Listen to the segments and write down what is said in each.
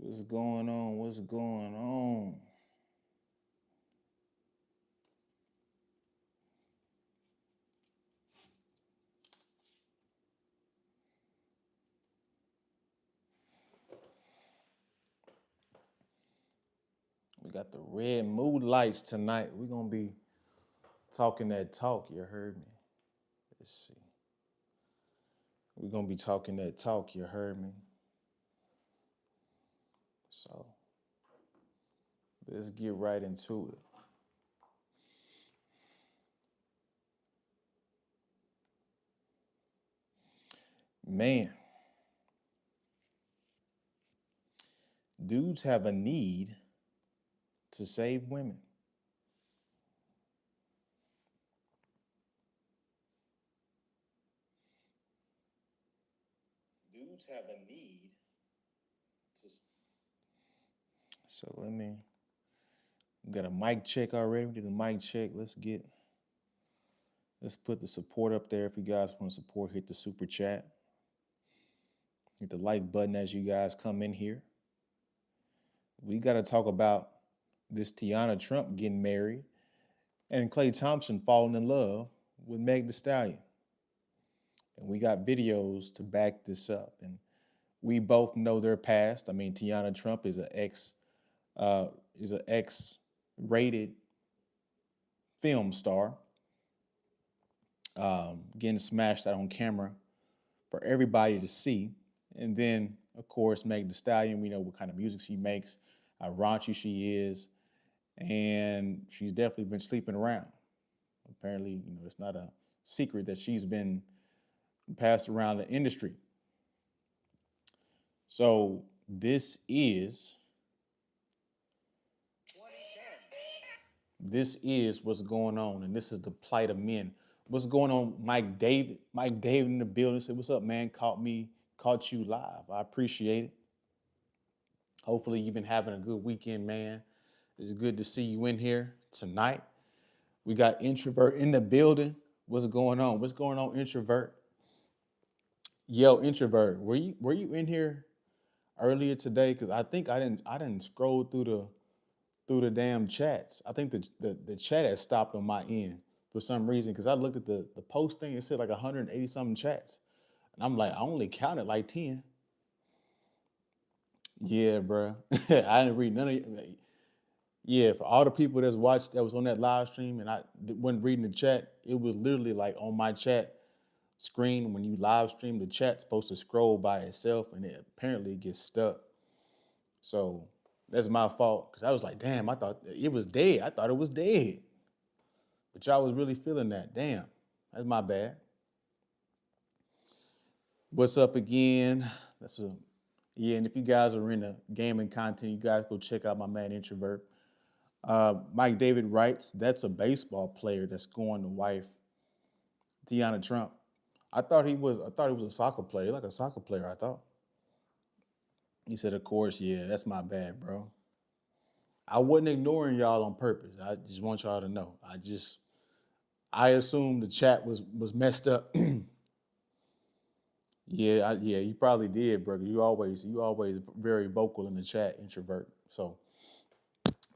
What's going on? What's going on? We got the red mood lights tonight. We're gonna be talking that talk. You heard me. Let's see. We're gonna be talking that talk. You heard me. So let's get right into it. Man, dudes have a need to save women. Dudes have a need to. So let me. We got a mic check already. We did the mic check. Let's put the support up there. If you guys want to support, hit the super chat. Hit the like button as you guys come in here. We got to talk about this Tiana Trump getting married and Klay Thompson falling in love with Meg Thee Stallion. And we got videos to back this up. And we both know their past. I mean, Tiana Trump uh, is an X-rated film star, getting smashed out on camera for everybody to see. And then, of course, Meg Thee Stallion, we know what kind of music she makes, how raunchy she is, and she's definitely been sleeping around. Apparently, it's not a secret that she's been passed around the industry. So this is what's going on, and this is the plight of men. What's going on, Mike David? Mike David in the building said, "What's up, man? Caught you live. I appreciate it. Hopefully, you've been having a good weekend, man. It's good to see you in here tonight. We got introvert in the building. What's going on? What's going on, introvert? Yo, introvert, were you in here earlier today? Because I think I didn't scroll through the damn chats. I think the chat has stopped on my end for some reason. Because I looked at the post thing, it said like 180 something chats, and I'm like, I only counted like 10. Yeah, bro. I didn't read none of it. Yeah, for all the people that's watched that was on that live stream, and I wasn't reading the chat, it was literally like on my chat screen when you live stream, the chat's supposed to scroll by itself, and it apparently gets stuck. So that's my fault because I was like, damn, I thought it was dead. I thought it was dead, but y'all was really feeling that. Damn, that's my bad. What's up again? That's a Yeah, and if you guys are into gaming content, you guys go check out my man Introvert. Mike David writes, that's a baseball player that's going to wife Tiana Trump. I thought he was a soccer player, like a soccer player, I thought. He said, of course, yeah, that's my bad, bro. I wasn't ignoring y'all on purpose. I just want y'all to know. I assumed the chat was messed up. Yeah, yeah, you probably did, bro. You always very vocal in the chat, introvert. So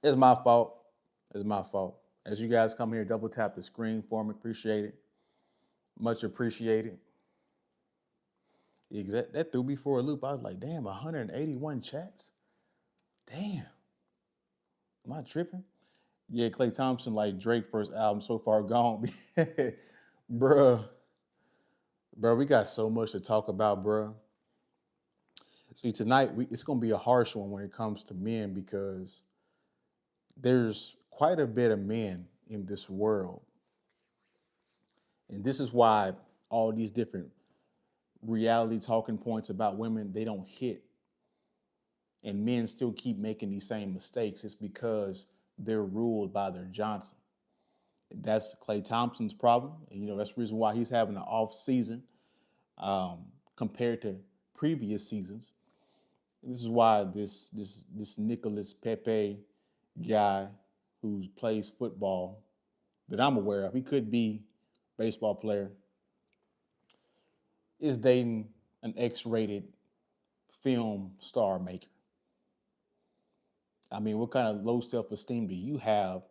it's my fault. It's my fault. As you guys come here, double tap the screen for me. Appreciate it. Much appreciated. That threw me for a loop. I was like, damn, 181 chats. Damn, am I tripping? Yeah, Clay Thompson, like Drake first album so far gone. Bruh, bro, we got so much to talk about, bruh. See, tonight it's gonna be a harsh one when it comes to men because there's quite a bit of men in this world, and this is why all these different reality talking points about women they don't hit, and men still keep making these same mistakes. It's because they're ruled by their Johnson. That's Clay Thompson's problem. And, that's the reason why he's having an off season compared to previous seasons. And this is why this Nicholas Pepe guy who plays football that I'm aware of, he could be a baseball player, is dating an X-rated film star maker. I mean, what kind of low self-esteem do you have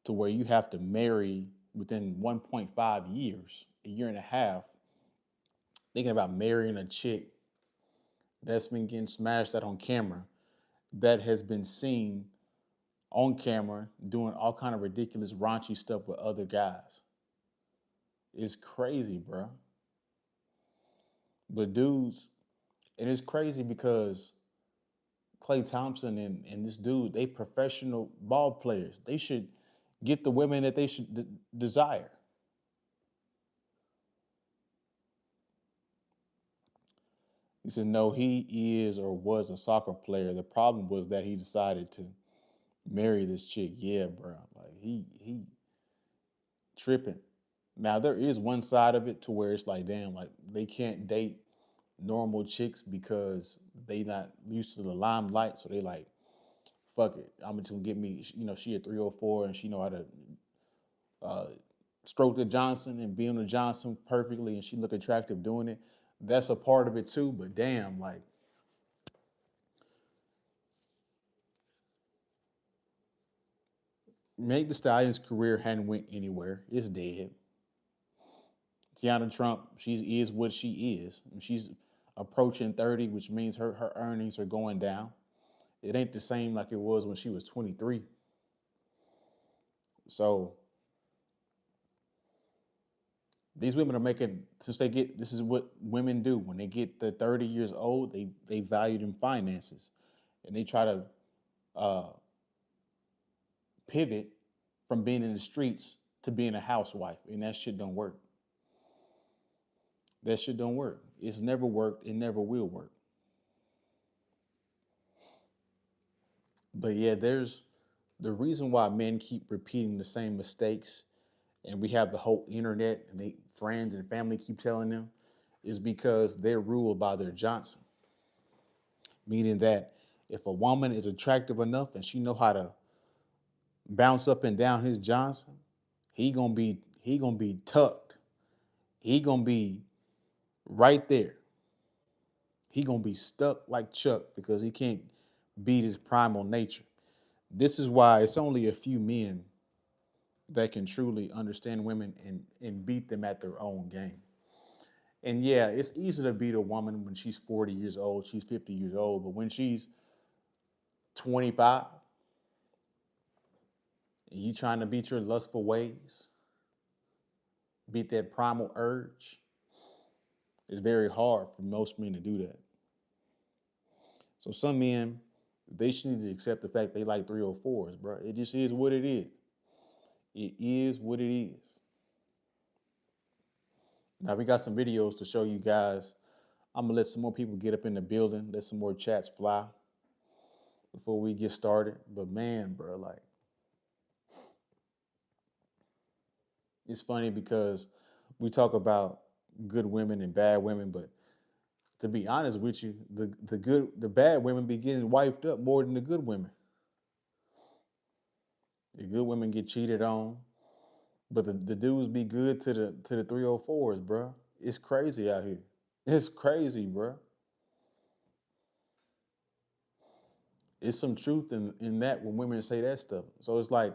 to where you have to marry within 1.5 years, a year and a half, thinking about marrying a chick that's been getting smashed out on camera, that has been seen on camera doing all kind of ridiculous, raunchy stuff with other guys? It's crazy, bro. But dudes, and it's crazy because Clay Thompson and this dude, they professional ball players. They should get the women that they should desire. He said, no, he is or was a soccer player. The problem was that he decided to marry this chick. Yeah, bro. Like he tripping. Now there is one side of it to where it's like, damn, like they can't date normal chicks because they not used to the limelight. So they like, fuck it. I'm just gonna get me, she a 304 and she know how to uh, stroke the Johnson and be on the Johnson perfectly and she look attractive doing it. That's a part of it too. But damn, like Meg the Stallion's career hadn't went anywhere. It's dead. Tiana Trump, she is what she is. She's approaching 30, which means her earnings are going down. It ain't the same like it was when she was 23. So these women are making, since they get, this is what women do when they get the 30 years old, they value them finances and they try to uh, pivot from being in the streets to being a housewife, and that shit don't work. That shit don't work. It's never worked. It never will work. But yeah, there's the reason why men keep repeating the same mistakes, and we have the whole internet and they friends and family keep telling them, is because they're ruled by their Johnson. Meaning that if a woman is attractive enough and she know how to bounce up and down his Johnson, he gonna be tucked. He gonna be right there. He gonna be stuck like Chuck because he can't beat his primal nature. This is why it's only a few men that can truly understand women and beat them at their own game. And yeah, it's easy to beat a woman when she's 40 years old, she's 50 years old, but when she's 25 and you trying to beat your lustful ways, beat that primal urge, it's very hard for most men to do that. So some men, they should need to accept the fact they like 304s, bro. It just is what it is. It is what it is. Now we got some videos to show you guys. I'm gonna let some more people get up in the building, let some more chats fly before we get started. But man, bro, like it's funny because we talk about good women and bad women, but to be honest with you, the bad women be getting wiped up more than the good women. The good women get cheated on, but the dudes be good to the 304s, bro. It's crazy out here. It's crazy, bro. It's some truth in that when women say that stuff. So it's like,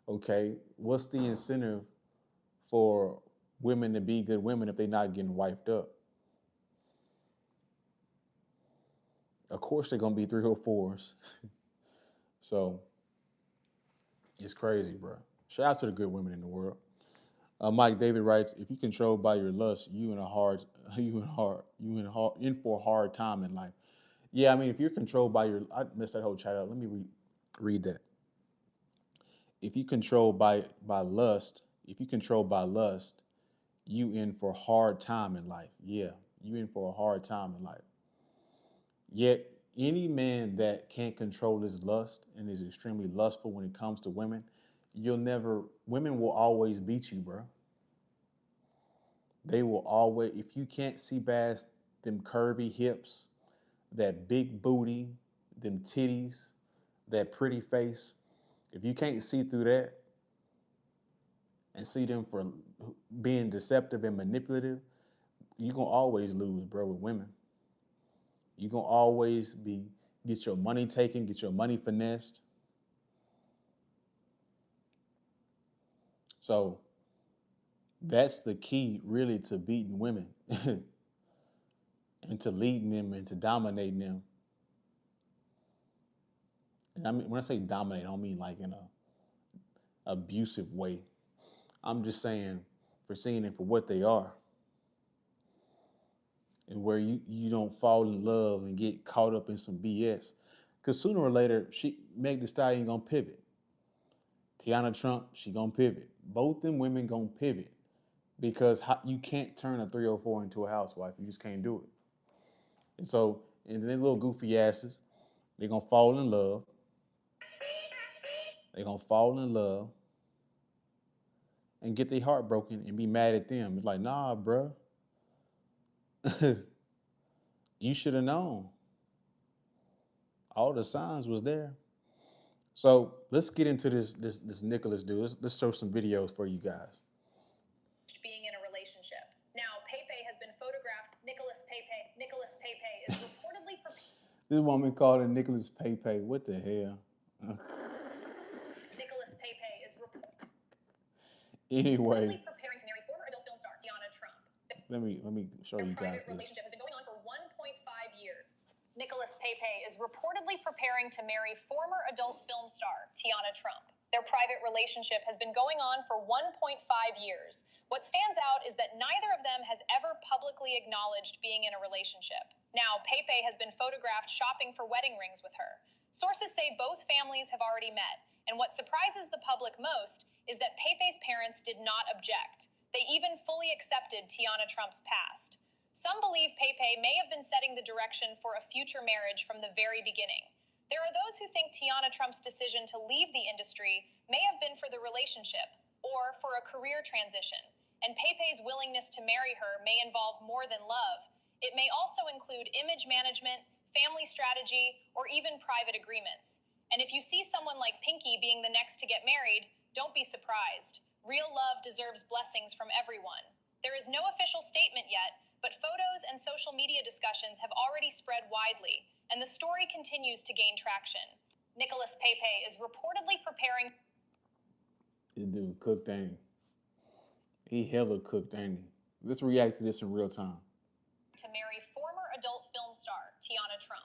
okay, what's the incentive for women to be good women if they're not getting wiped up? Of course they're gonna be 304s. So it's crazy, bro. Shout out to the good women in the world. Mike David writes, if you control by your lust, you in for a hard time in life. Yeah, I mean, if you're controlled by your, I missed that whole chat out. Let me read that. If you control by lust, if you control by lust, you in for a hard time in life. Yeah, you in for a hard time in life. Yet any man that can't control his lust and is extremely lustful when it comes to women, women will always beat you, bro. They will always, if you can't see past them curvy hips, that big booty, them titties, that pretty face, if you can't see through that and see them for being deceptive and manipulative, you're gonna always lose, bro, with women. You're gonna always get your money taken, get your money finessed. So that's the key, really, to beating women and to leading them and to dominating them. And I mean, when I say dominate, I don't mean like in a abusive way. I'm just saying for seeing them for what they are, and where you don't fall in love and get caught up in some BS. Because sooner or later, Meg Thee Stallion gonna pivot. Tiana Trump, she gonna pivot. Both them women gonna pivot because you can't turn a 304 into a housewife. You just can't do it. And so, and then little goofy asses, they're gonna fall in love. They're gonna fall in love and get their heart broken and be mad at them. It's like, nah, bruh, you should have known. All the signs was there. So let's get into this Nicholas dude. Let's show some videos for you guys. Being in a relationship. Now, Pepe has been photographed. Nicholas Pepe is reportedly This woman called him Nicholas Pepe. What the hell? Nicholas Pepe is Anyway, reportedly preparing to marry former adult film star Tiana Trump. let me show Their you guys private this. relationship has been going on for 1.5 years. Nicholas Pepe is reportedly preparing to marry former adult film star Tiana Trump. Their private relationship has been going on for 1.5 years. What stands out is that neither of them has ever publicly acknowledged being in a relationship. Now, Pepe has been photographed shopping for wedding rings with her. Sources say both families have already met, and what surprises the public most is that Pepe's parents did not object. They even fully accepted Tiana Trump's past. Some believe Pepe may have been setting the direction for a future marriage from the very beginning. There are those who think Tiana Trump's decision to leave the industry may have been for the relationship or for a career transition, and Pepe's willingness to marry her may involve more than love. It may also include image management, family strategy, or even private agreements. And if you see someone like Pinky being the next to get married, don't be surprised. Real love deserves blessings from everyone. There is no official statement yet, but photos and social media discussions have already spread widely, and the story continues to gain traction. Nicholas Pepe is reportedly preparing. This dude cooked, ain't he? He hella cooked, ain't he? Let's react to this in real time. To marry former adult film star Tiana Trump.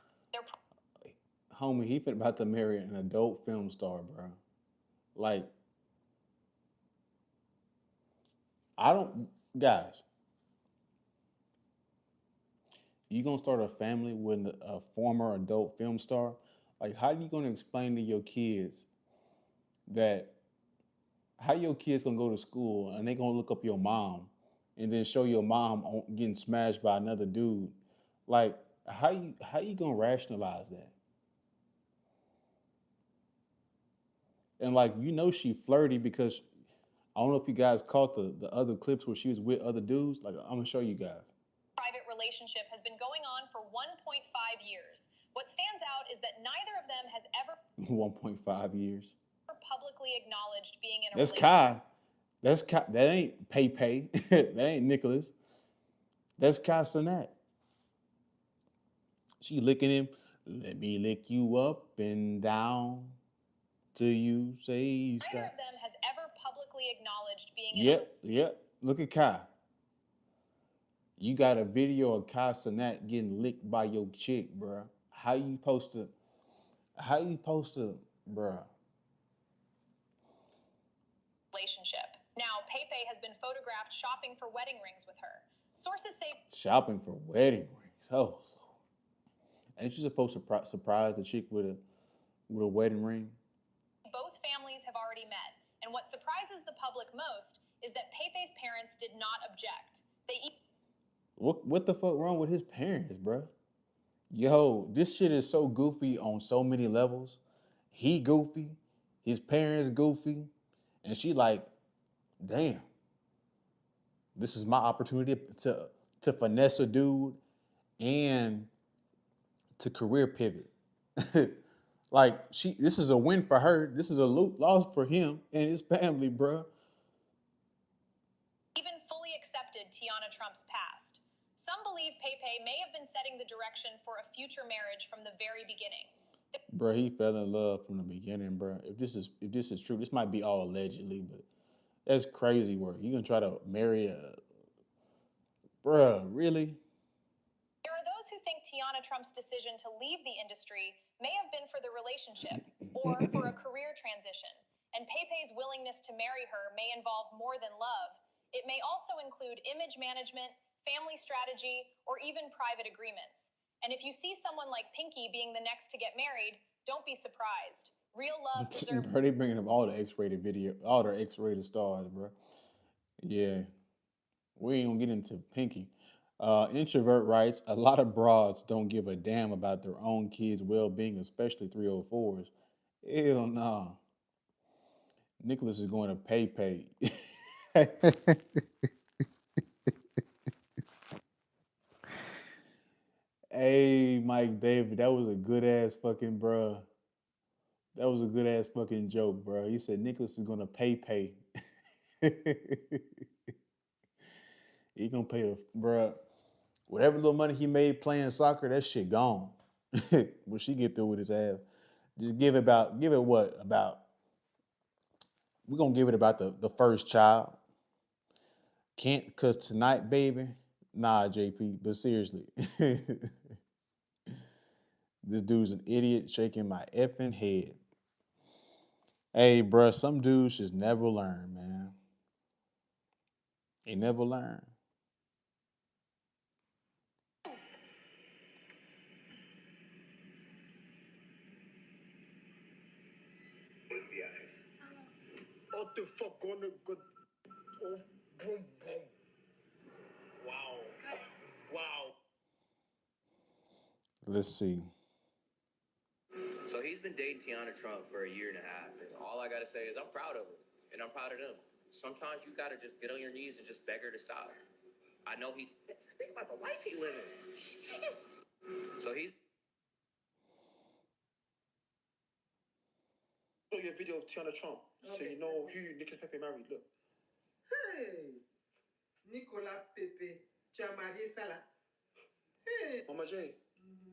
Homie, he about to marry an adult film star, bro. Like, guys, you gonna start a family with a former adult film star? Like, how are you gonna explain to your kids that how your kids gonna go to school and they gonna look up your mom and then show your mom getting smashed by another dude? Like, how you gonna rationalize that? And like, she flirty because I don't know if you guys caught the other clips where she was with other dudes. Like, I'm gonna show you guys. Private relationship has been going on for 1.5 years. What stands out is that neither of them has ever 1.5 years. Publicly acknowledged being in a That's relationship. Kai. That's Kai. That ain't Pepe. That ain't Nicholas. That's Kai Cenat. She licking him. Let me lick you up and down till you say stop. Neither of them has ever publicly acknowledged being Yep. Look at Kai. You got a video of Kai Cenat getting licked by your chick, bruh. How you supposed to, bruh? Relationship. Now, Pepe has been photographed shopping for wedding rings with her. Sources say shopping for wedding rings. Oh, ain't you supposed to surprise the chick with a wedding ring? Both families have already met, and what surprises the public most is that Pepe's parents did not object. What the fuck wrong with his parents, bruh? Yo, this shit is so goofy on so many levels. He goofy, his parents goofy, and she like, damn, this is my opportunity to finesse a dude and to career pivot. Like, this is a win for her. This is a loss for him and his family, bruh. Even fully accepted Tiana Trump's past. Some believe Pepe may have been setting the direction for a future marriage from the very beginning. Bruh, he fell in love from the beginning, bruh. If this is true, this might be all allegedly, but That's crazy work. You gonna try to marry a bruh? Really? There are those who think Tiana Trump's decision to leave the industry may have been for the relationship or for a career transition, and Pepe's willingness to marry her may involve more than love. It may also include image management, family strategy, or even private agreements. And if you see someone like Pinky being the next to get married, don't be surprised. Real love deserves. Bro, they bringing up all the X-rated video, all the X-rated stars, bro. Yeah, we ain't gonna get into Pinky. Introvert writes, a lot of broads don't give a damn about their own kids' well-being, especially 304s. Hell nah. Nicholas is going to pay. Hey, Mike David, that was a good ass fucking bruh. That was a good ass fucking joke, bro. He said Nicholas is gonna pay. He gonna pay the bruh. Whatever little money he made playing soccer, that shit gone. When she get through with his ass, just give it what about? We're gonna give it about the first child. Can't cause tonight, baby. Nah, JP. But seriously, this dude's an idiot shaking my effing head. Hey, bruh, some dudes just never learn, man. They never learn. What the fuck gonna go? Oh, boom, boom. Wow. Wow. Let's see. So he's been dating Tiana Trump for a year and a half, and all I gotta say is I'm proud of him, and I'm proud of them. Sometimes you gotta just get on your knees and just beg her to stop. I know he's just think about the life he living. So he's. Saw your video of Tiana Trump, so you know who Nicolas Pepe married. Look. Hey, Nicolas Pepe, tu as marié ça là? Hey. Mama J,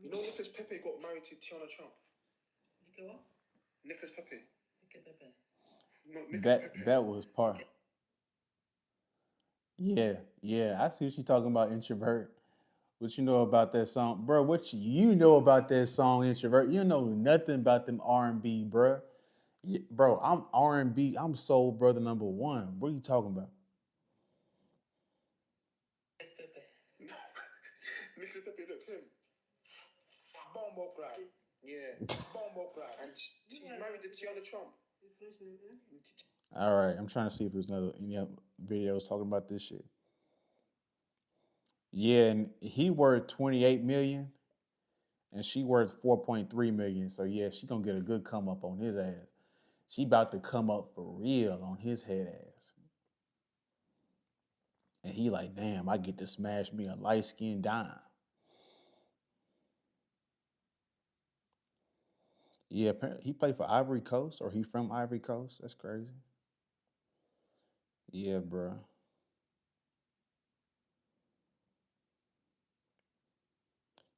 you know Nicolas Pepe got married to Tiana Trump. Nicolas? Nicolas Pepe. Nicolas Pepe. No, Nicolas Pepe. That was part. Yeah. I see what you talking about, introvert. What you know about that song, bro? You know about that song, introvert? You know nothing about them R&B, bro. Yeah, bro, I'm R&B. I'm soul brother number one. What are you talking about? Nicolas Pepe. Nicolas Pepe, look him. Bombo crack. Yeah, Bombo crack. and he married the Tiana Trump. All right, I'm trying to see if there's any other videos talking about this shit. Yeah, and he worth 28 million, and she worth 4.3 million. So yeah, she gonna get a good come up on his ass. She about to come up for real on his head ass. And he like, damn, I get to smash me a light skinned dime. Yeah, he played for Ivory Coast, or he from Ivory Coast. That's crazy. Yeah, bro.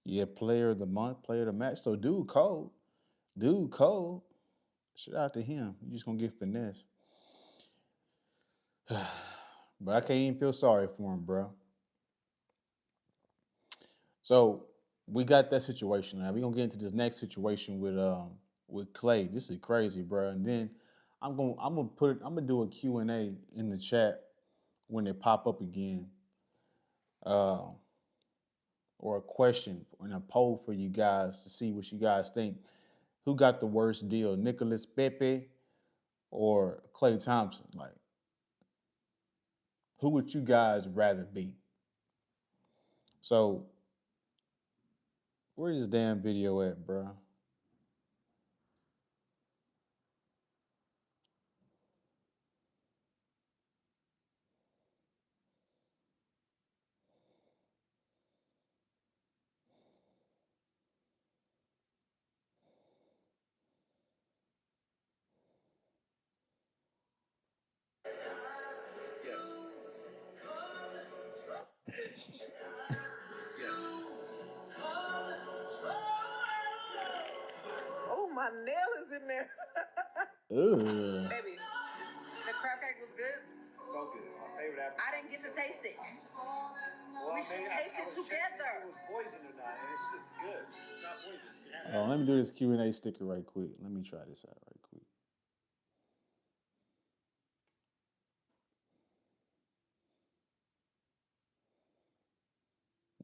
Yeah, player of the month, player of the match. So dude cold. Dude cold. Shout out to him. You just gonna get finesse. But I can't even feel sorry for him, bro. So we got that situation. Now we're gonna get into this next situation with Clay. This is crazy, bro. And then I'm gonna do a Q&A in the chat when they pop up again. Uh, or a question and a poll for you guys to see what you guys think. Who got the worst deal, Nicholas Pepe or Clay Thompson? Like, who would you guys rather be? So, where's this damn video at, bro? Yes. Yes. Oh, my nail is in there. Ugh. Baby, the crab cake was good. so good. My favorite apple. I didn't get to taste it. Well, We should taste it together. If it was poison or not, and it's just good. It's not poison. Let me do this Q&A sticker right quick. Let me try this out right quick.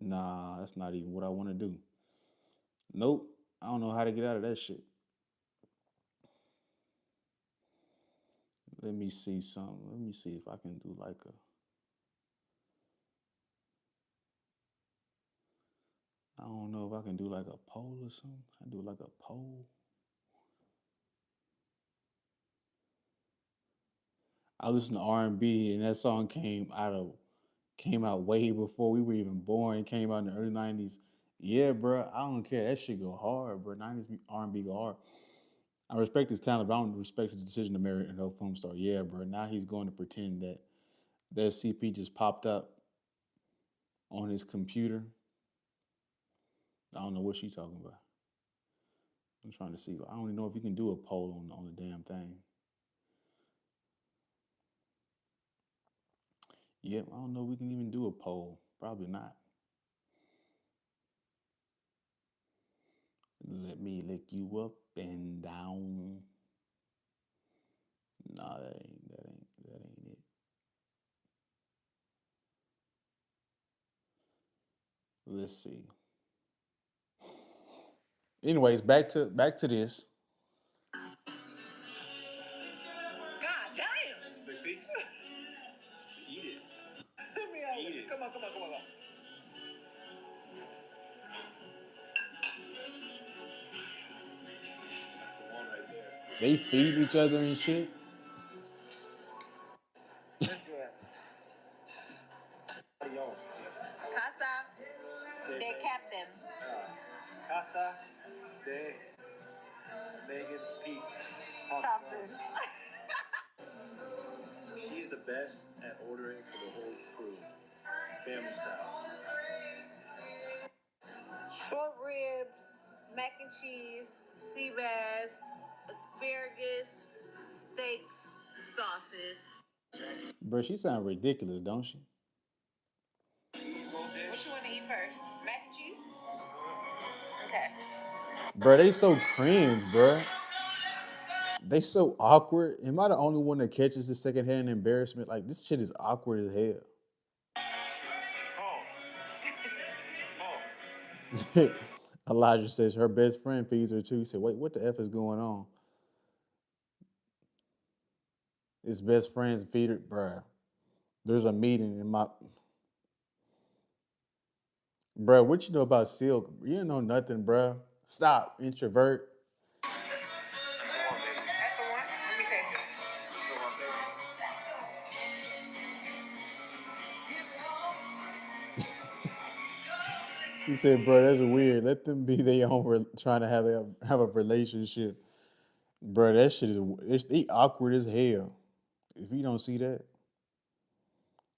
Nah, that's not even what I want to do. Nope. I don't know how to get out of that shit. Let me see something. Let me see if I can do like a... I don't know if I can do like a poll or something. I do like a poll. I listen to R&B, and that song came out way before we were even born. It came out in the early 90s. Yeah, bro, I don't care. That shit go hard, bro. 90s R&B go hard. I respect his talent, but I don't respect his decision to marry an old film star. Yeah, bro. Now he's going to pretend that that CP just popped up on his computer. I don't know what she's talking about. I'm trying to see. I don't even know if you can do a poll on the damn thing. Yep, I don't know if we can even do a poll. Probably not. Let me lick you up and down. Nah, that ain't it. Let's see. Anyways, back to this. God damn. It's a big piece. Eat it. Let me have Eat it. it. Come on. That's the one right there. They feed each other and shit. That's good. Casa de Captain. Casa de Megan Pete Thompson. She's the best at ordering for the whole crew. Family style. Short ribs, mac and cheese, sea bass, asparagus, steaks, sauces. Bro, she sound ridiculous, don't she? What you want to eat first? Mac and cheese? Okay. Bro, they so cringe, bro. They so awkward. Am I the only one that catches the secondhand embarrassment? Like, this shit is awkward as hell. Elijah says her best friend feeds her too. He said, wait, what the F is going on? His best friends feed her, bruh. There's a meeting in my... Bruh, what you know about Silk? You don't know nothing, bruh. Stop, introvert. That's the one. Let me take it. He said, bro, that's weird. Let them be their own, trying to have a relationship. Bro, that shit is they awkward as hell. If you don't see that,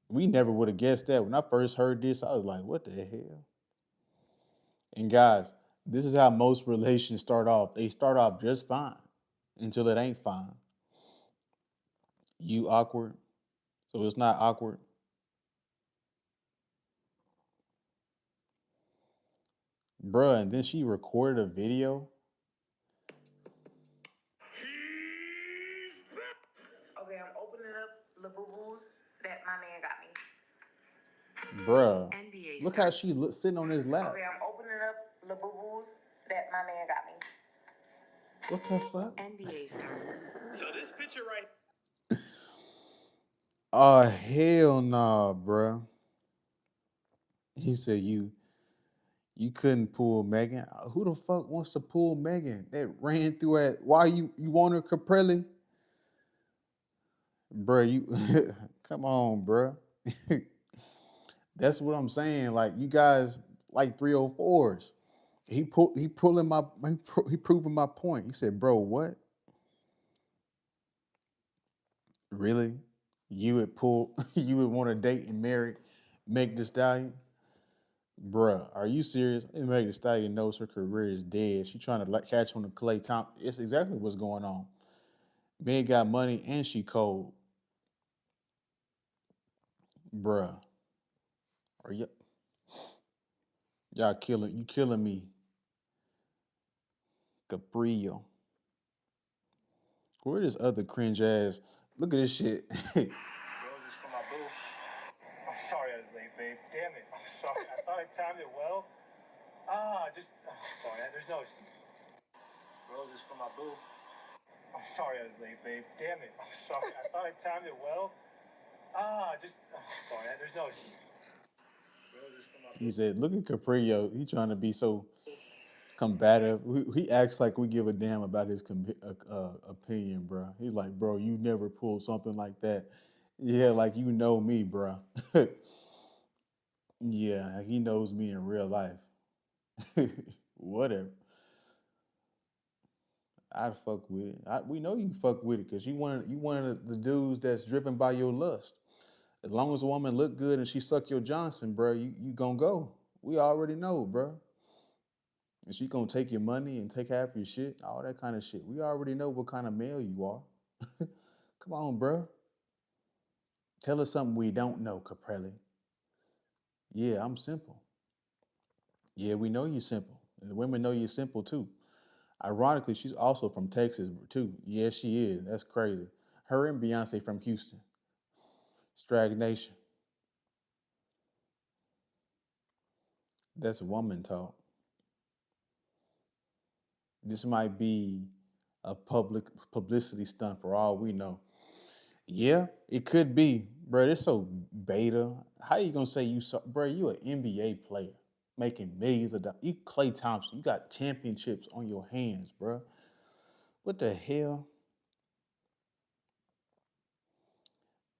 we never would have guessed that. When I first heard this, I was like, what the hell? And guys, this is how most relations start off. They start off just fine until it ain't fine. You awkward, so it's not awkward. Bruh, and then she recorded a video. Okay, I'm opening up the boo-boos that my man got me. Bruh, NBA look star. how she sitting on his lap. Okay, I'm opening up the boo-boos that my man got me. What the fuck? NBA star. So this picture right. Oh, hell nah, bruh. He said you couldn't pull Megan. Who the fuck wants to pull Megan? That ran through it. Why you want her Caprelli? Bruh, you come on, bruh. That's what I'm saying. Like, you guys like 304s. He proving my point. He said, bro, what? Really? You would you would want to date and marry Meg Thee Stallion? Bruh, are you serious? Meg Thee Stallion knows her career is dead. She trying to catch on to Clay Thompson. It's exactly what's going on. Meg got money and she cold. Bruh. Are y'all killing me. Caprio. Where this other cringe ass? Look at this shit. Roses for my boo. I'm sorry I was late, babe. Damn it. I'm sorry. I thought I timed it well. Sorry. There's no excuse. Roses for my boo. I'm sorry I was late, babe. Damn it. I'm sorry. I thought I timed it well. Sorry. There's no excuse. Roses for my boo. He said, "Look at Caprio. He trying to be so combative. He acts like we give a damn about his opinion, bro. He's like, bro, you never pulled something like that. Yeah, like you know me, bro. Yeah, he knows me in real life. Whatever. I'd fuck with it. We know you fuck with it because you one of the dudes that's driven by your lust. As long as a woman look good and she suck your Johnson, bro, you gonna go. We already know, bro. And she gonna take your money and take half your shit, all that kind of shit. We already know what kind of male you are. Come on, bro. Tell us something we don't know, Caprelli. Yeah, I'm simple. Yeah, we know you're simple. And the women know you're simple too. Ironically, she's also from Texas too. Yes, she is. That's crazy. Her and Beyonce from Houston. Stagnation. That's woman talk. This might be a publicity stunt for all we know. Yeah, it could be, bro. It's so beta. How you gonna say you saw, bro? You an NBA player making millions of dollars. You Clay Thompson. You got championships on your hands, bro. What the hell?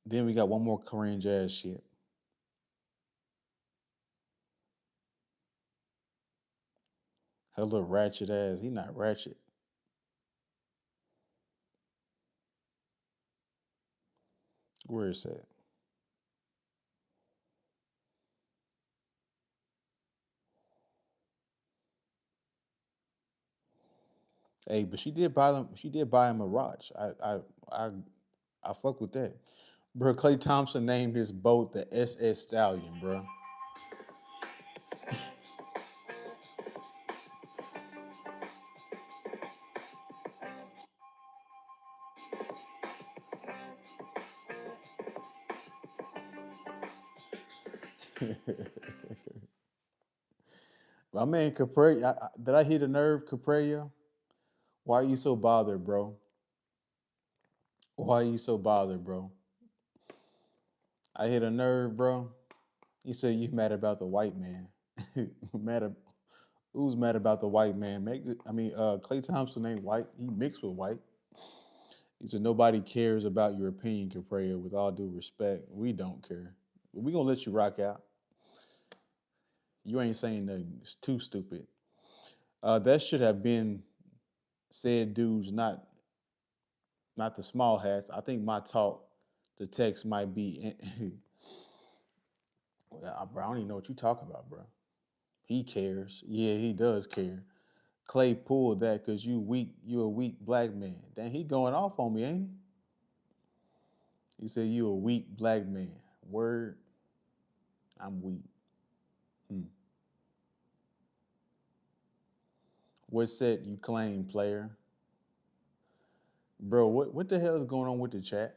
Then we got one more cringe ass shit. Her little ratchet ass. He not ratchet. Where is that? Hey, but she did buy them. She did buy him a watch. I I fuck with that, bro. Clay Thompson named his boat the SS Stallion, bro. My man Capri, did I hit a nerve, Capria? Why are you so bothered, bro? Why are you so bothered, bro? I hit a nerve, bro. You said you mad about the white man. mad ab- Who's mad about the white man? Clay Thompson ain't white. He mixed with white. He said nobody cares about your opinion, Capria. With all due respect, we don't care. But we gonna let you rock out. You ain't saying nothing. It's too stupid. That should have been said, dudes, not the small hats. I think my talk, the text might be, well, bro, I don't even know what you talking about, bro. He cares. Yeah, he does care. Clay pulled that because you weak. You a weak black man. Then he going off on me, ain't he? He said you a weak black man. Word, I'm weak. Hmm. What set you claim, player? Bro, what the hell is going on with the chat?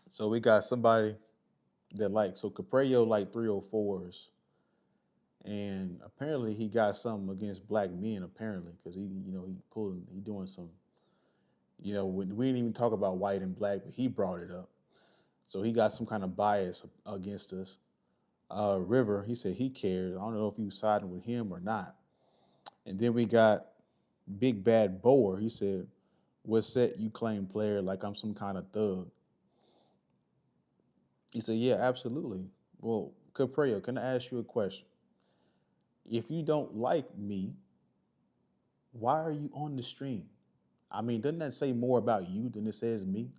So we got somebody that so Capreo like 304s, and apparently he got something against black men. Apparently, because he doing some, we didn't even talk about white and black, but he brought it up. So he got some kind of bias against us. River, he said he cares. I don't know if you siding with him or not. And then we got Big Bad Boer. He said, "What set you claim, player? Like I'm some kind of thug." He said, "Yeah, absolutely." Well, Capreo, can I ask you a question? If you don't like me, why are you on the stream? I mean, doesn't that say more about you than it says me?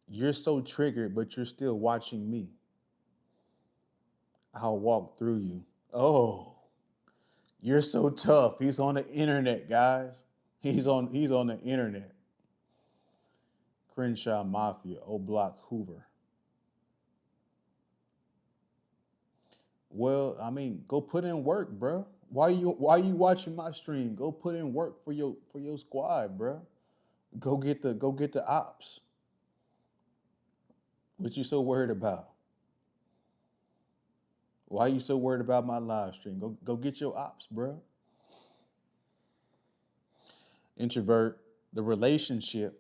You're so triggered, but you're still watching me. I'll walk through you. Oh, you're so tough. He's on the internet, guys. He's on the internet. Crenshaw Mafia, O Block Hoover. Well, I mean, go put in work, bruh. Why you watching my stream? Go put in work for your squad, bruh. Go get the ops. What you so worried about? Why you so worried about my live stream? Go get your ops, bruh. Introvert. The relationship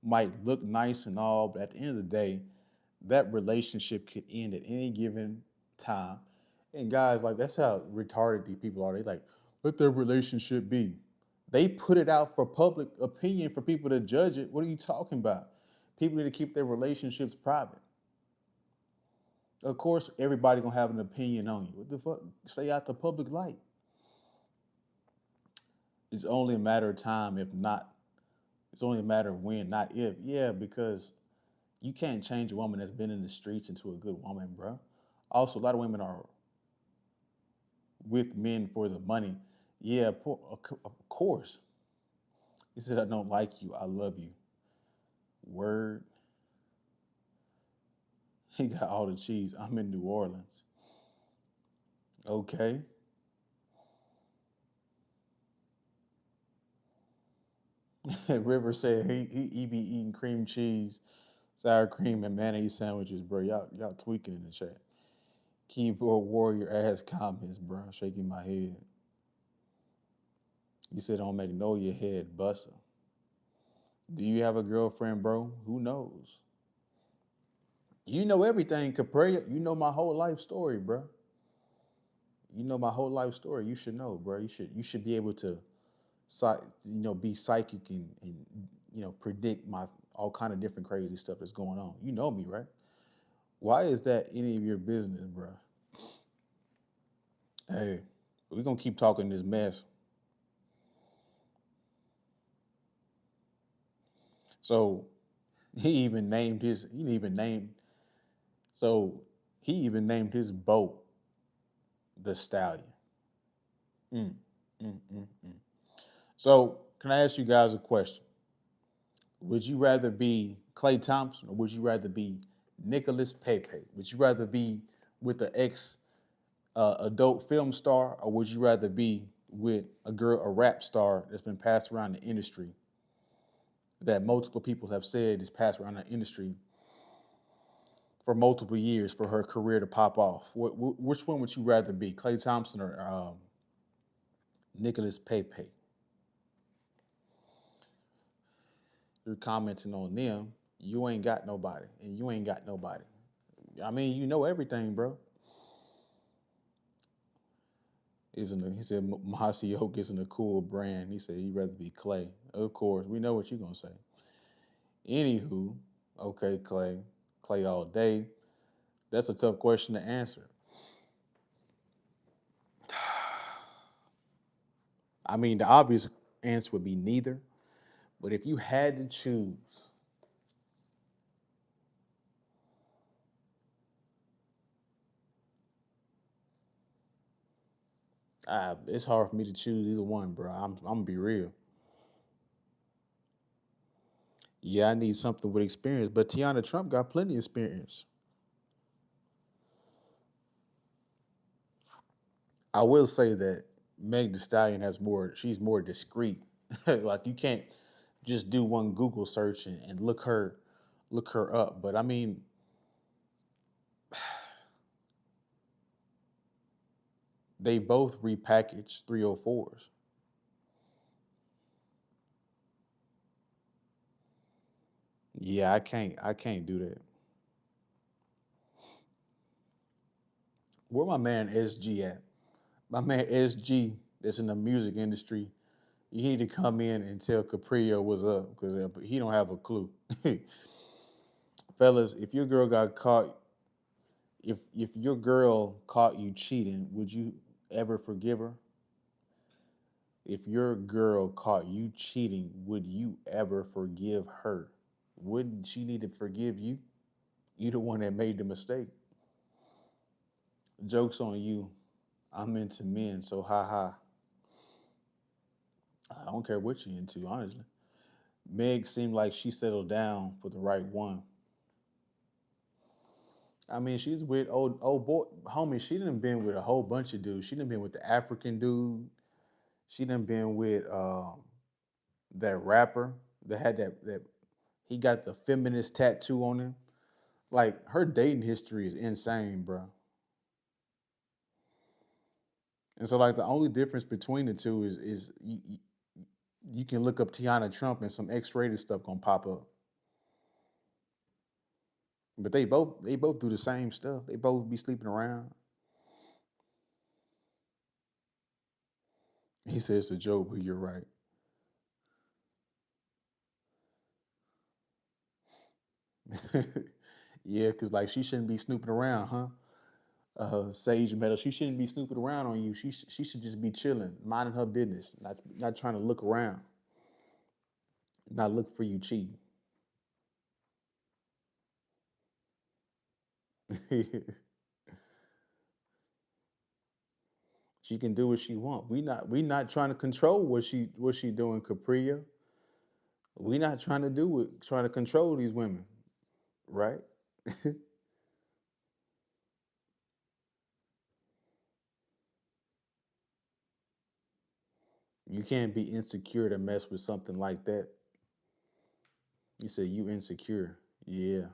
might look nice and all, but at the end of the day, that relationship could end at any given time. And guys, like that's how retarded these people are. They like, let their relationship be. They put it out for public opinion for people to judge it. What are you talking about? People need to keep their relationships private. Of course, everybody gonna have an opinion on you. What the fuck? Stay out the public light. It's only a matter of time, if not. It's only a matter of when, not if. Yeah, because you can't change a woman that's been in the streets into a good woman, bro. Also, a lot of women are with men for the money. Yeah, of course. He said, I don't like you. I love you. Word. He got all the cheese. I'm in New Orleans. Okay. River said he be eating cream cheese, sour cream, and mayonnaise sandwiches, bro. Y'all tweaking in the chat. Keyboard warrior ass comments, bro. Shaking my head. You said don't make no your head buster. Do you have a girlfriend, bro? Who knows? You know everything, Capri. You know my whole life story, bro. You know my whole life story. You should know, bro. You should be able to, be psychic and predict my all kind of different crazy stuff that's going on. You know me, right? Why is that any of your business, bro? Hey, we're gonna keep talking this mess. So he even named his. He even named. So he even named his boat the Stallion. Mm, mm, mm, mm. So can I ask you guys a question? Would you rather be Clay Thompson or would you rather be Nicholas Pepe? Would you rather be with the ex adult film star or would you rather be with a rap star that's been passed around the industry that multiple people have said is passed around the industry for multiple years for her career to pop off? Which one would you rather be, Clay Thompson or Nicholas Pepe? You're commenting on them. You ain't got nobody, and you ain't got nobody. I mean, you know everything, bro. Isn't he said Mahasi Oak isn't a cool brand? He said he'd rather be Clay. Of course, we know what you're gonna say. Anywho, okay, Clay all day. That's a tough question to answer. I mean, the obvious answer would be neither. But if you had to choose, it's hard for me to choose either one, bro. I'm gonna be real. Yeah, I need something with experience, but Tiana Trump got plenty of experience. I will say that Meg Thee Stallion has more. She's more discreet. Like you can't just do one Google search and look her up. But I mean, they both repackaged 304s. Yeah, I can't do that. Where my man SG at? My man SG that's in the music industry. You need to come in and tell Caprio what's up because he don't have a clue. Fellas, if your girl got caught, if your girl caught you cheating, would you ever forgive her? If your girl caught you cheating, would you ever forgive her? Wouldn't she need to forgive you? You the one that made the mistake. Joke's on you. I'm into men, so ha ha. I don't care what you're into, honestly. Meg seemed like she settled down for the right one. I mean, she's with old boy, homie. She done been with a whole bunch of dudes. She done been with the African dude. She done been with that rapper that had that he got the feminist tattoo on him. Like her dating history is insane, bro. And so like the only difference between the two is you can look up Tiana Trump and some X-rated stuff gonna pop up. But they both do the same stuff. They both be sleeping around. He says it's a joke, but you're right. Yeah, because like she shouldn't be snooping around, huh? Sage Meadow, she shouldn't be snooping around on you. She should just be chilling, minding her business, not trying to look around, not look for you cheating. She can do what she want. We not trying to control what she doing, Capria. We not trying to do it, trying to control these women, right? You can't be insecure to mess with something like that. You say you insecure. Yeah.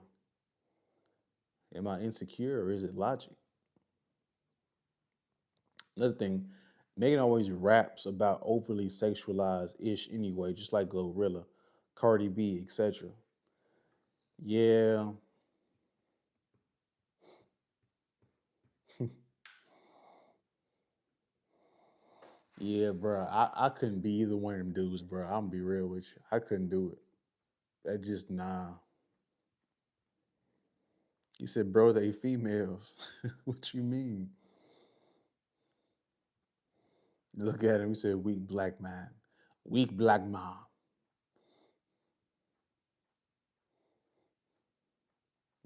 Am I insecure or is it logic? Another thing, Megan always raps about overly sexualized ish anyway, just like Glorilla, Cardi B, etc. Yeah, yeah, bro. I couldn't be either one of them dudes, bro. I'm gonna be real with you. I couldn't do it. That just nah. He said, bro, they females. What you mean? Look at him. He said, weak black man. Weak black mom.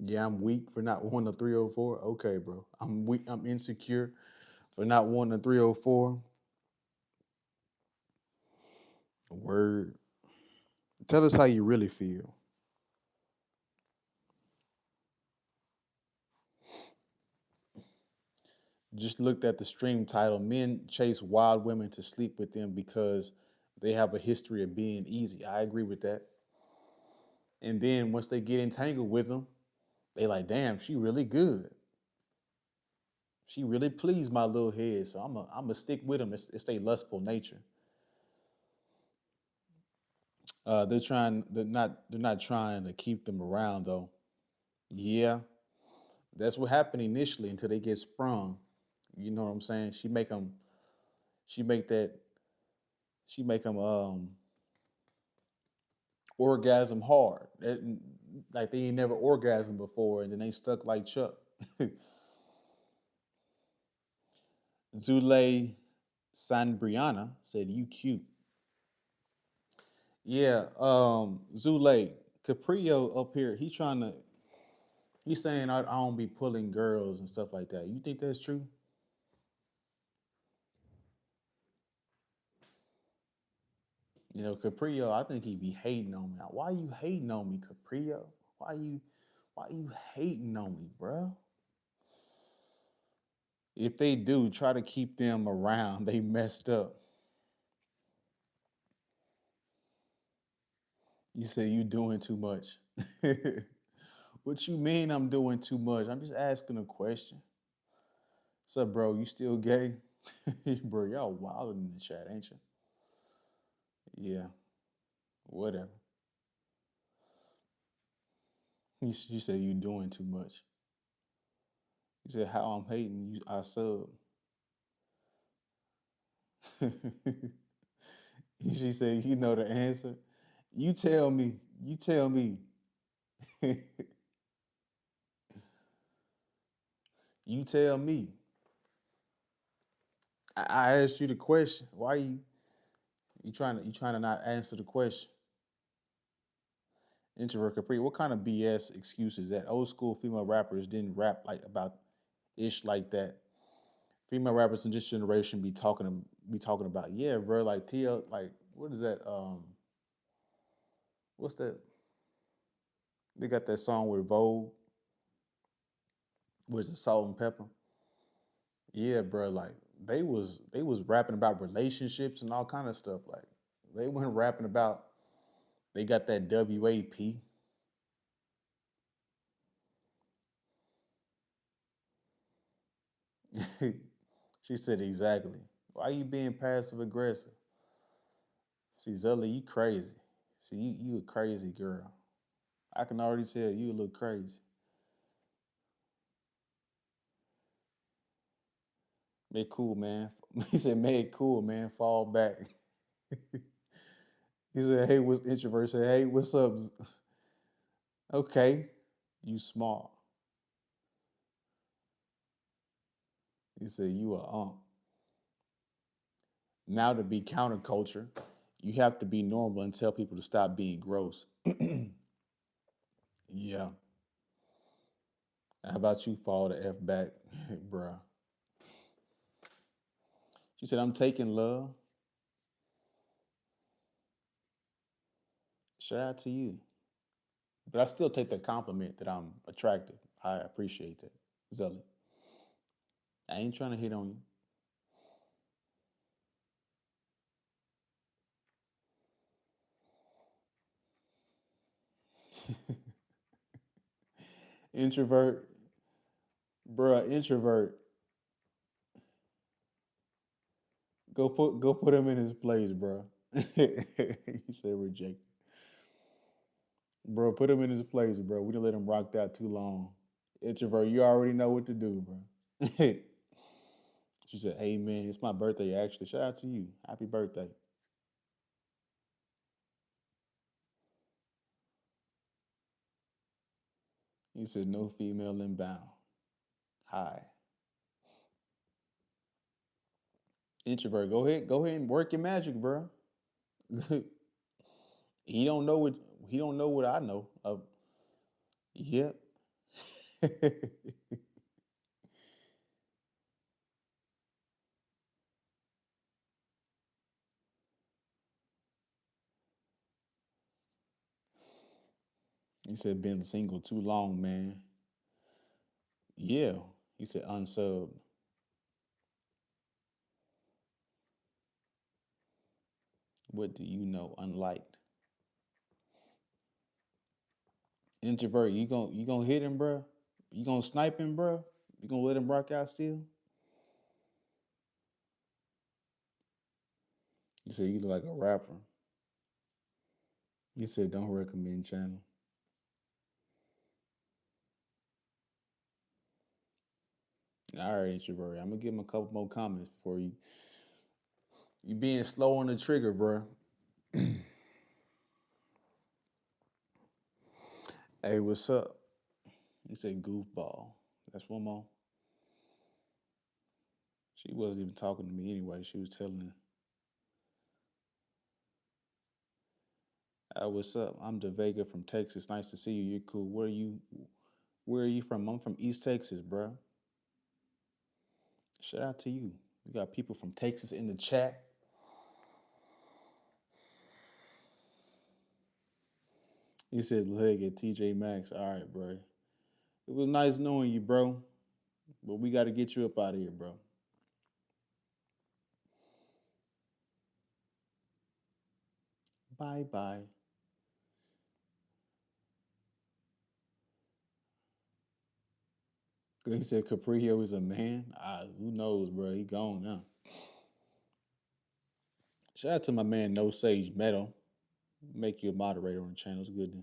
Yeah, I'm weak for not wanting a 304. Okay, bro. I'm weak. I'm insecure for not wanting a 304. Word. Tell us how you really feel. Just looked at the stream title. Men chase wild women to sleep with them because they have a history of being easy. I agree with that. And then once they get entangled with them, they like, damn, she really good. She really pleased my little head. So I'm a stick with them. It's their lustful nature. They're not trying to keep them around though. Yeah, that's what happened initially until they get sprung. You know what I'm saying? She make that, she make them orgasm hard. Like they ain't never orgasmed before, and then they stuck like Chuck. Zule Sanbriana said, "You cute." Yeah, Zule Caprio up here. He's trying to. He's saying I don't be pulling girls and stuff like that. You think that's true? You know, Caprio. I think he be hating on me. Why you hating on me, Caprio? Why you hating on me, bruh? If they do, try to keep them around. They messed up. You say you doing too much. What you mean I'm doing too much? I'm just asking a question. What's up, bro? You still gay? Bro, y'all wild in the chat, ain't you? Yeah, whatever. You say you doing too much. You said how I'm hating you. I sub. She said you know the answer. You tell me. You tell me. You tell me. I asked you the question. Why you trying to not answer the question? Introvert Capri, what kind of BS excuse is that? Old school female rappers didn't rap like about ish like that. Female rappers in this generation be talking about, yeah, bro, like TL, like what is that? What's that? They got that song with Vogue. Was it salt and pepper? Yeah, bro. Like they was rapping about relationships and all kind of stuff. Like they weren't rapping about they got that WAP. She said exactly. Why you being passive aggressive? See, Zella, you crazy. See, you a crazy girl. I can already tell you a little crazy. Make cool, man. He said, "Make cool, man. Fall back." He said, "Hey, what's introvert?" Said, "Hey, what's up?" Okay, you smart. He said, "You a Now to be counterculture, you have to be normal and tell people to stop being gross." Yeah. How about you fall the F back, bruh? She said, "I'm taking love. Shout out to you." But I still take that compliment that I'm attractive. I appreciate that, Zelly. I ain't trying to hit on you. Introvert, bruh, introvert. Go put him in his place, bruh. You said reject. Bro, put him in his place, bro. We didn't let him rock that too long. Introvert, you already know what to do, bro. She said, "Amen. It's my birthday, actually. Shout out to you. Happy birthday." He said, "No female inbound." Hi. Introvert, go ahead and work your magic, bro. he don't know what he don't know what I know. Yep. He said, "Been single too long, man." Yeah. He said, "Unsubbed." What do you know? Unliked. Introvert, you gonna hit him, bro? You gonna snipe him, bro? You gonna let him rock out still? You said you look like a rapper. You said don't recommend channel. All right, introvert. I'm gonna give him a couple more comments before you being slow on the trigger, bro. Hey, what's up? He said goofball. That's one more. She wasn't even talking to me anyway. She was telling, what's up? I'm DeVega from Texas. Nice to see you. You're cool. Where are you from? I'm from East Texas, bro. Shout out to you. We got people from Texas in the chat. He said leg at TJ Maxx. All right, bro. It was nice knowing you, bro. But we got to get you up out of here, bro. Bye bye. He said Caprio is a man. Who knows, bro? He gone now. Shout out to my man No Sage Metal. Make you a moderator on the channel. It's good to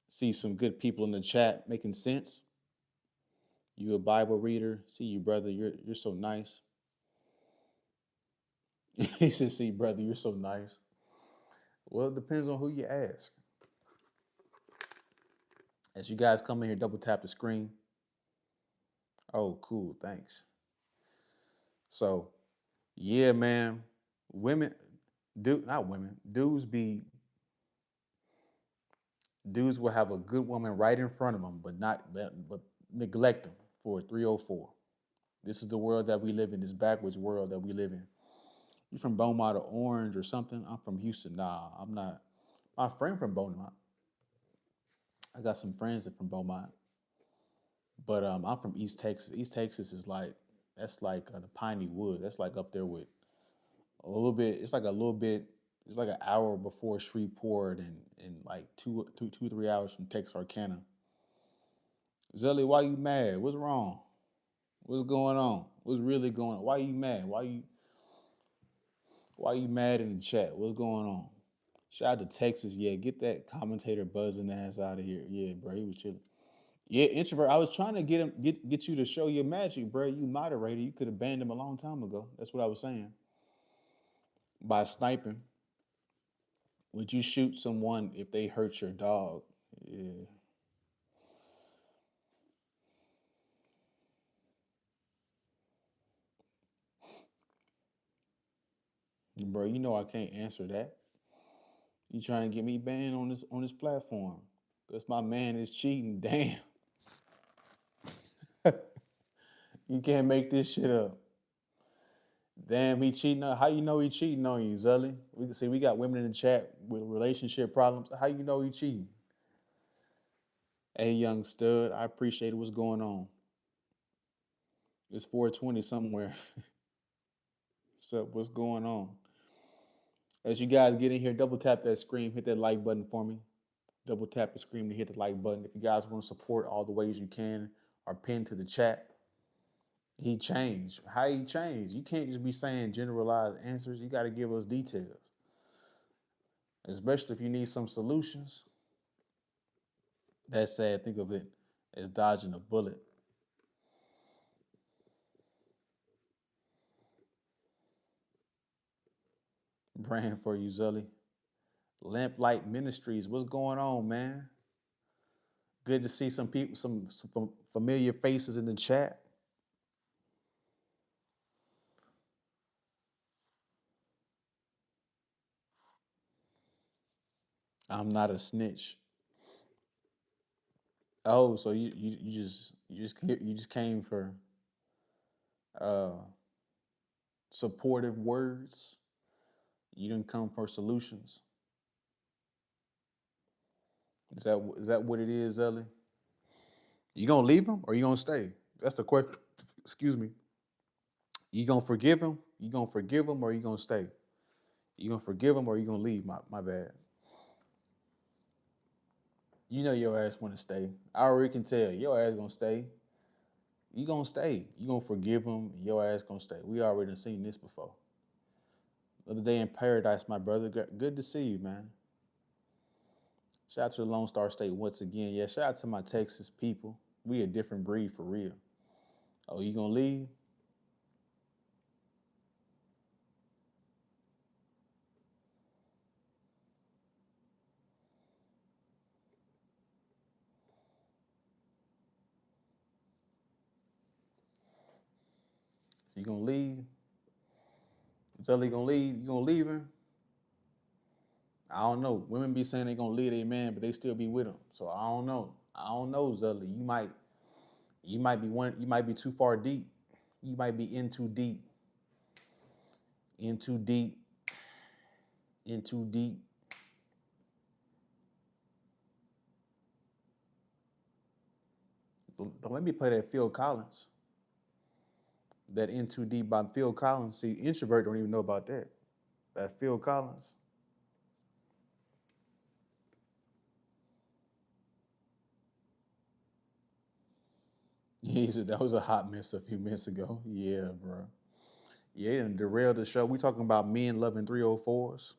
see some good people in the chat making sense. You a Bible reader? See you, brother. You're so nice. He said, "See, brother, you're so nice." Well, it depends on who you ask. As you guys come in here, double tap the screen. Oh, cool. Thanks. So, yeah, man. Women, not women. Dudes will have a good woman right in front of them, but neglect them for 304. This is the world that we live in. This backwards world that we live in. You from Beaumont or Orange or something? I'm from Houston. Nah, I'm not. My friend from Beaumont. I got some friends that from Beaumont, But I'm from East Texas. East Texas is like that's like the piney wood. That's like up there with a little bit. It's like a little bit. It's like an hour before Shreveport and like 3 hours from Texarkana. Zelly, why you mad? What's wrong? What's going on? What's really going on? Why you mad? Why you mad in the chat? What's going on? Shout out to Texas. Yeah, get that commentator buzzing ass out of here. Yeah, bro, he was chilling. Yeah, introvert. I was trying to get you to show your magic, bro. You moderator. You could have banned him a long time ago. That's what I was saying. By sniping, would you shoot someone if they hurt your dog? Yeah, bro. You know I can't answer that. You trying to get me banned on this platform? Cause my man is cheating. Damn, you can't make this shit up. Damn, he cheating on. How you know he cheating on you, Zully? We can see we got women in the chat with relationship problems. How you know he cheating? Hey, young stud, I appreciate it. What's going on? It's 420 somewhere. What's up? What's going on? As you guys get in here, double tap that screen, hit that like button for me. Double tap the screen to hit the like button. If you guys want to support all the ways you can, or pin to the chat. He changed. How he changed? You can't just be saying generalized answers. You got to give us details, especially if you need some solutions. That's sad. Think of it as dodging a bullet. Praying for you, Zully. Lamplight Ministries. What's going on, man? Good to see some people, some familiar faces in the chat. I'm not a snitch. Oh, so you just came for uh supportive words. You didn't come for solutions. Is that what it is, Ellie? You gonna leave him or you gonna stay? That's the question. Excuse me. You gonna forgive him? You gonna forgive him or you gonna stay? You gonna forgive him or you gonna leave? My bad. You know your ass wanna stay. I already can tell your ass gonna stay. You gonna stay. You gonna forgive him. Your ass gonna stay. We already done seen this before. The other day in paradise, my brother. Good to see you, man. Shout out to the Lone Star State once again. Yeah, shout out to my Texas people. We a different breed for real. Oh, you gonna leave? You gonna leave? Zelly gonna leave? You gonna leave him? I don't know. Women be saying they gonna leave their man, but they still be with him. So I don't know. I don't know, Zelly. You might be too far deep. You might be in too deep. In too deep. In too deep. But let me play that Phil Collins. That In Too Deep by Phil Collins. See, introvert don't even know about that. That Phil Collins. Yeah, that was a hot mess a few minutes ago. Yeah, bro. Yeah, and derailed the show. We talking about men loving 304s.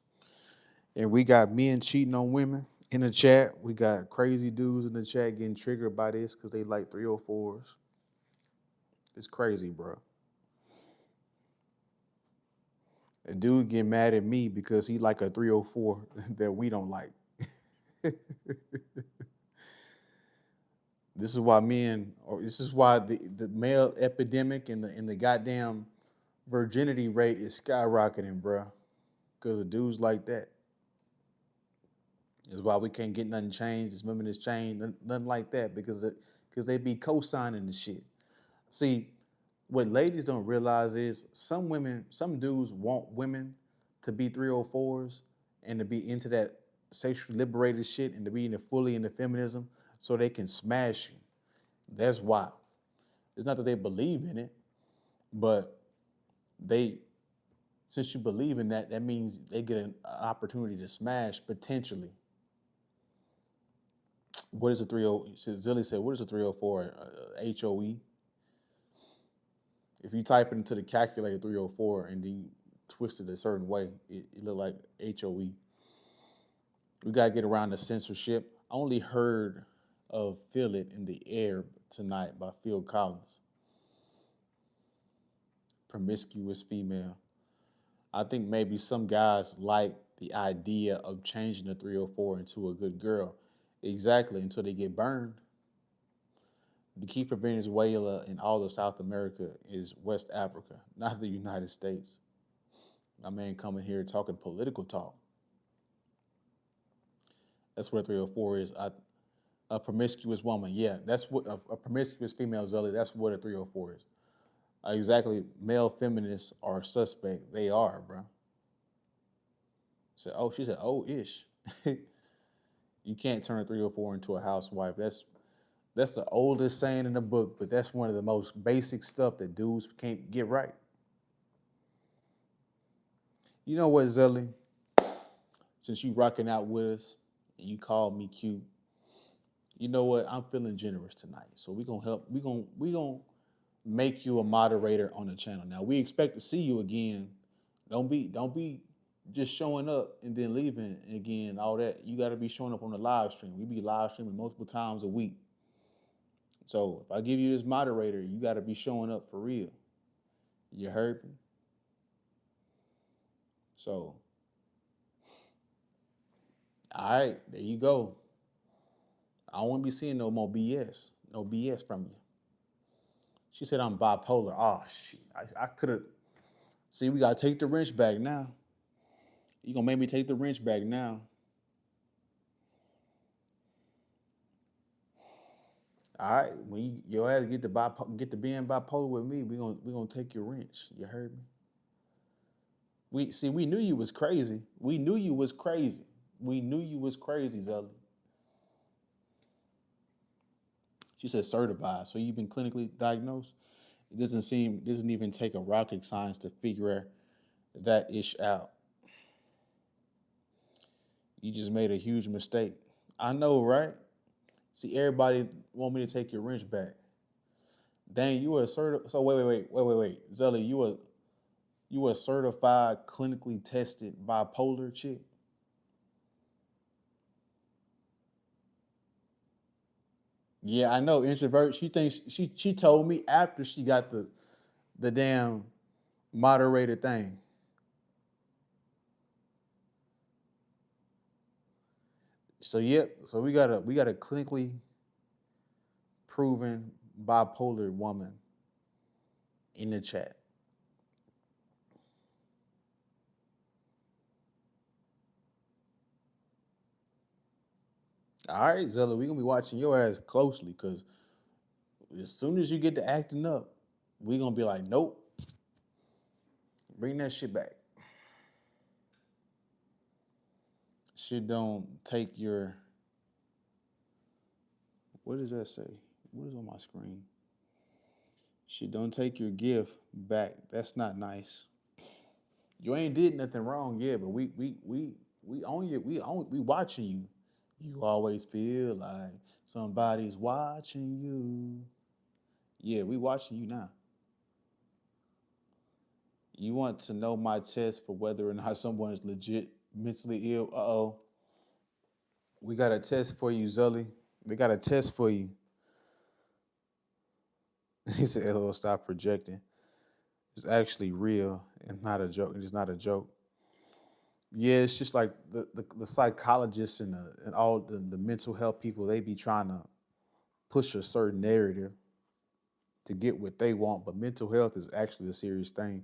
And we got men cheating on women in the chat. We got crazy dudes in the chat getting triggered by this because they like 304s. It's crazy, bro. A dude get mad at me because he like a 304 that we don't like. This is why men, or this is why the male epidemic and the goddamn virginity rate is skyrocketing, bro. Because of dudes like that. Is why we can't get nothing changed. This women is changed, nothing like that, because they be co-signing the shit. See, what ladies don't realize is some dudes want women to be 304s and to be into that sexually liberated shit and to be fully into feminism so they can smash you. That's why. It's not that they believe in it, but they, since you believe in that, that means they get an opportunity to smash potentially. What is a 30? Zilly said, what is a 304? HOE. If you type it into the calculator 304 and then you twist it a certain way, it look like HOE. We got to get around the censorship. I only heard of Feel It in the Air tonight by Phil Collins. Promiscuous female. I think maybe some guys like the idea of changing the 304 into a good girl. Exactly, until they get burned. The key for Venezuela and all of South America is West Africa, not the United States. My man coming here talking political talk. That's what a 304 is. A promiscuous woman. Yeah, that's what a promiscuous female, Zelly. That's what a 304 is. Exactly. Male feminists are suspect. They are, bro. Said, oh, she said, oh, ish. You can't turn a 304 into a housewife. That's the oldest saying in the book, but that's one of the most basic stuff that dudes can't get right. You know what, Zelly? Since you rocking out with us and you called me cute, you know what? I'm feeling generous tonight. So we're gonna help. We gonna make you a moderator on the channel. Now we expect to see you again. Don't be just showing up and then leaving again, all that. You gotta be showing up on the live stream. We be live streaming multiple times a week. So if I give you this moderator, you gotta be showing up for real. You heard me? So, all right, there you go. I don't want to be seeing no more BS. No BS from you. She said I'm bipolar. Oh, shit. I could have. See, we got to take the wrench back now. You going to make me take the wrench back now. All right, when your ass get to being bipolar with me, we gonna take your wrench. You heard me? We knew you was crazy. We knew you was crazy. We knew you was crazy, Zelly. She said certified. So you've been clinically diagnosed? It doesn't even take a rocket science to figure that ish out. You just made a huge mistake. I know, right? See, everybody want me to take your wrench back. Dang, you a certified. So wait. Zelly, you a certified, clinically tested bipolar chick? Yeah, I know, introvert. She thinks she told me after she got the damn moderator thing. So yep. So we got a clinically proven bipolar woman in the chat. All right, Zella, we're gonna be watching your ass closely because as soon as you get to acting up, we're gonna be like, nope, bring that shit back. Shit don't take your, what does that say? What is on my screen? Shit don't take your gift back. That's not nice. You ain't did nothing wrong, yeah, but we on you, we watching you. You always feel like somebody's watching you. Yeah, we watching you now. You want to know my test for whether or not someone is legit mentally ill? Uh-oh. We got a test for you, Zully. We got a test for you. He said, "LOL, stop projecting. It's actually real and not a joke. It's not a joke." Yeah, it's just like the psychologists and all the mental health people, they be trying to push a certain narrative to get what they want, but mental health is actually a serious thing.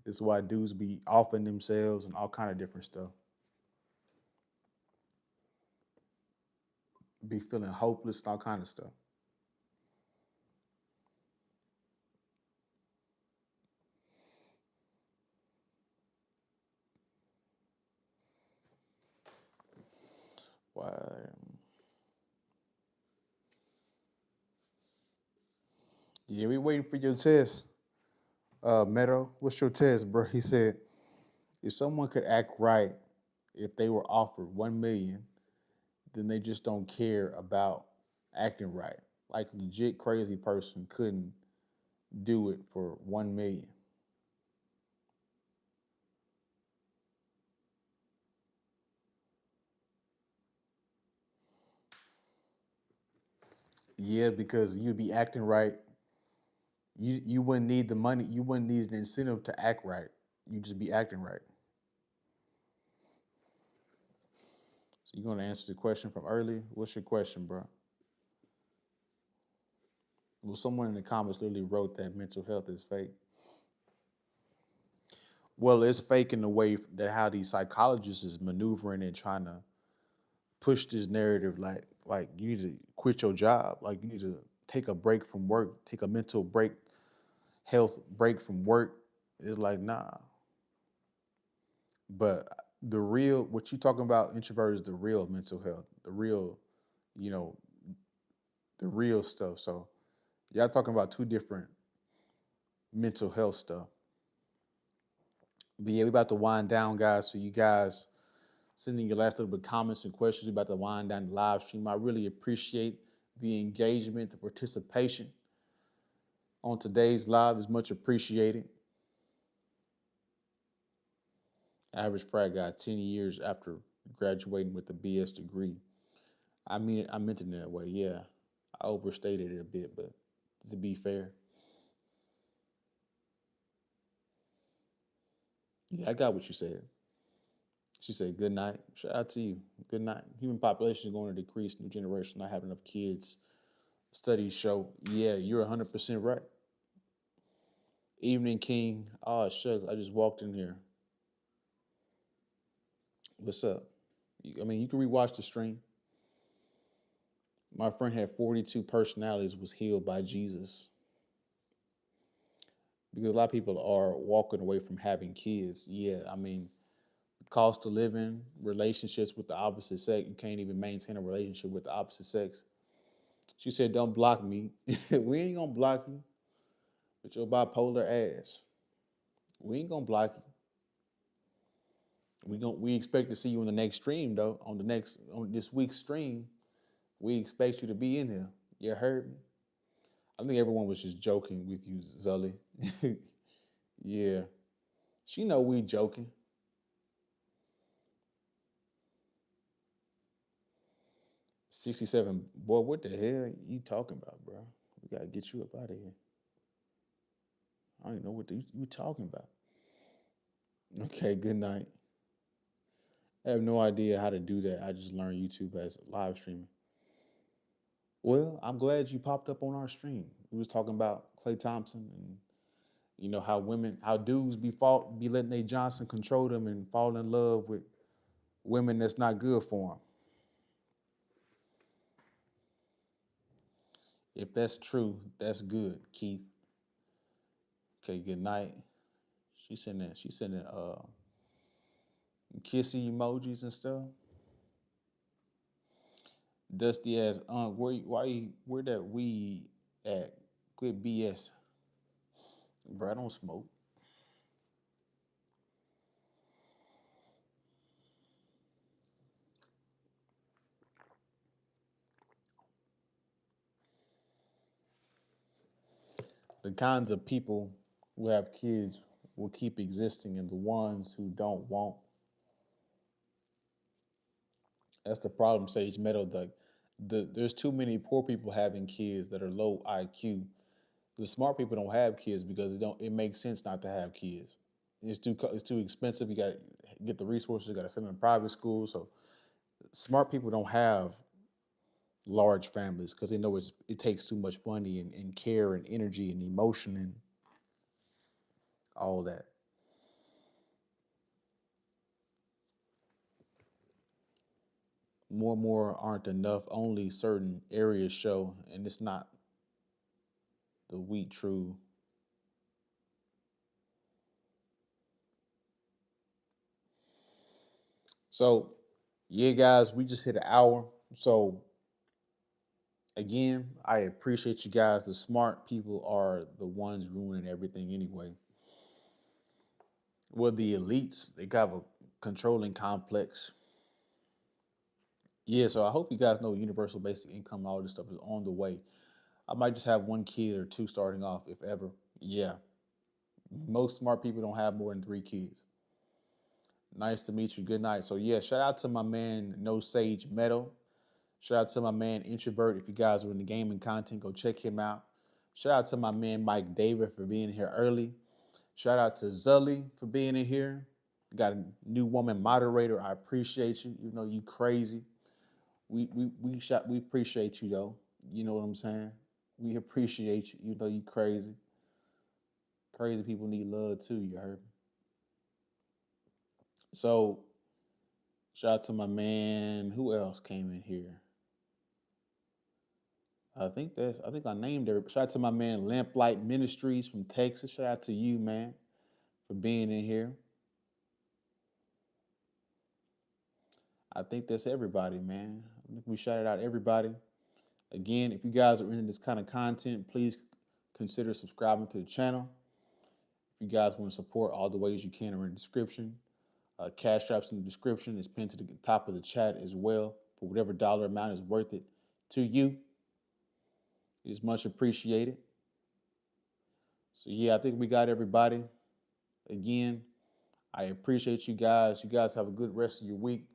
It's why dudes be offing themselves and all kind of different stuff. Be feeling hopeless and all kind of stuff. Why? Yeah, we waiting for your test. Meadow, what's your test, bro? He said, if someone could act right if they were offered 1 million, then they just don't care about acting right. Like legit crazy person couldn't do it for 1 million. Yeah, because you'd be acting right. You wouldn't need the money. You wouldn't need an incentive to act right. You just be acting right. So you gonna answer the question from earlier? What's your question, bro? Well, someone in the comments literally wrote that mental health is fake. Well, it's fake in the way that how these psychologists is maneuvering and trying to push this narrative like you need to quit your job, like you need to take a break from work, take a mental break, health break from work. It's like nah. But the real what you talking about introvert is the real mental health, the real, you know, the real stuff. So y'all talking about two different mental health stuff. But yeah, we about to wind down, guys. So you guys sending your last little bit of comments and questions. We're about to wind down the live stream. I really appreciate the engagement, the participation on today's live is much appreciated. Average frat guy, 10 years after graduating with a BS degree. I mean, I meant it in that way. Yeah, I overstated it a bit, but to be fair, yeah, I got what you said. She said, "Good night." Shout out to you. Good night. Human population is going to decrease. New generation not having enough kids. Studies show. Yeah, you're 100% right. Evening King. Oh shucks, I just walked in here. What's up? I mean, you can rewatch the stream. My friend had 42 personalities. Was healed by Jesus because a lot of people are walking away from having kids. Yeah, I mean, cost of living, relationships with the opposite sex. You can't even maintain a relationship with the opposite sex. She said, "Don't block me." We ain't gonna block you with your bipolar ass. We ain't gonna block you. We expect to see you on the next stream though. On this week's stream, we expect you to be in here. You heard me? I think everyone was just joking with you, Zully. Yeah. She know we joking. 67. Boy, what the hell you talking about, bro? We gotta get you up out of here. I don't even know what you talking about. Okay, good night. I have no idea how to do that. I just learned YouTube as live streaming. Well, I'm glad you popped up on our stream. We was talking about Clay Thompson and how how dudes be letting they Johnson control them and fall in love with women that's not good for them. If that's true, that's good, Keith. Okay, good night. She sending kissy emojis and stuff. Dusty ass where that weed at? Quit BS. Bro, I don't smoke. The kinds of people who have kids will keep existing, and the ones who don't won't. That's the problem, Sage Meadow. There's too many poor people having kids that are low IQ. The smart people don't have kids because it makes sense not to have kids. It's too expensive. You got to get the resources. You got to send them to private schools. So smart people don't have large families because they know it takes too much money and care and energy and emotion and all that. More and more aren't enough. Only certain areas show, and it's not the wheat true. So, yeah, guys, we just hit an hour. So Again, I appreciate you guys. The smart people are the ones ruining everything anyway. Well, the elites, they got a controlling complex. Yeah, so I hope you guys know universal basic income and all this stuff is on the way. I might just have one kid or two starting off, if ever. Yeah, most smart people don't have more than three kids. Nice to meet you. Good night. So yeah, shout out to my man No Sage Metal. Shout out to my man Introvert. If you guys are in the gaming content, go check him out. Shout out to my man Mike David for being here early. Shout out to Zully for being in here. We got a new woman moderator. I appreciate you. You know you crazy. We appreciate you though. You know what I'm saying? We appreciate you. You know you crazy. Crazy people need love too. You heard me. So shout out to my man. Who else came in here? I think I named her. Shout out to my man Lamplight Ministries from Texas. Shout out to you, man, for being in here. I think that's everybody, man. I think we shouted out everybody. Again, if you guys are into this kind of content, please consider subscribing to the channel. If you guys want to support, all the ways you can are in the description. Cash apps in the description is pinned to the top of the chat as well. For whatever dollar amount is worth it to you, it is much appreciated. So yeah, I think we got everybody. Again, I appreciate you guys. You guys have a good rest of your week.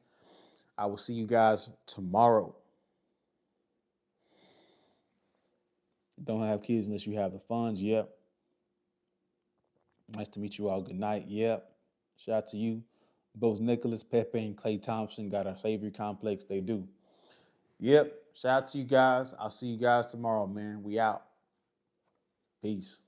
I will see you guys tomorrow. Don't have kids unless you have the funds. Yep. Nice to meet you all. Good night. Yep. Shout out to you. Both Nicholas Pepe and Clay Thompson got our Savior complex. They do. Yep. Shout out to you guys. I'll see you guys tomorrow, man. We out. Peace.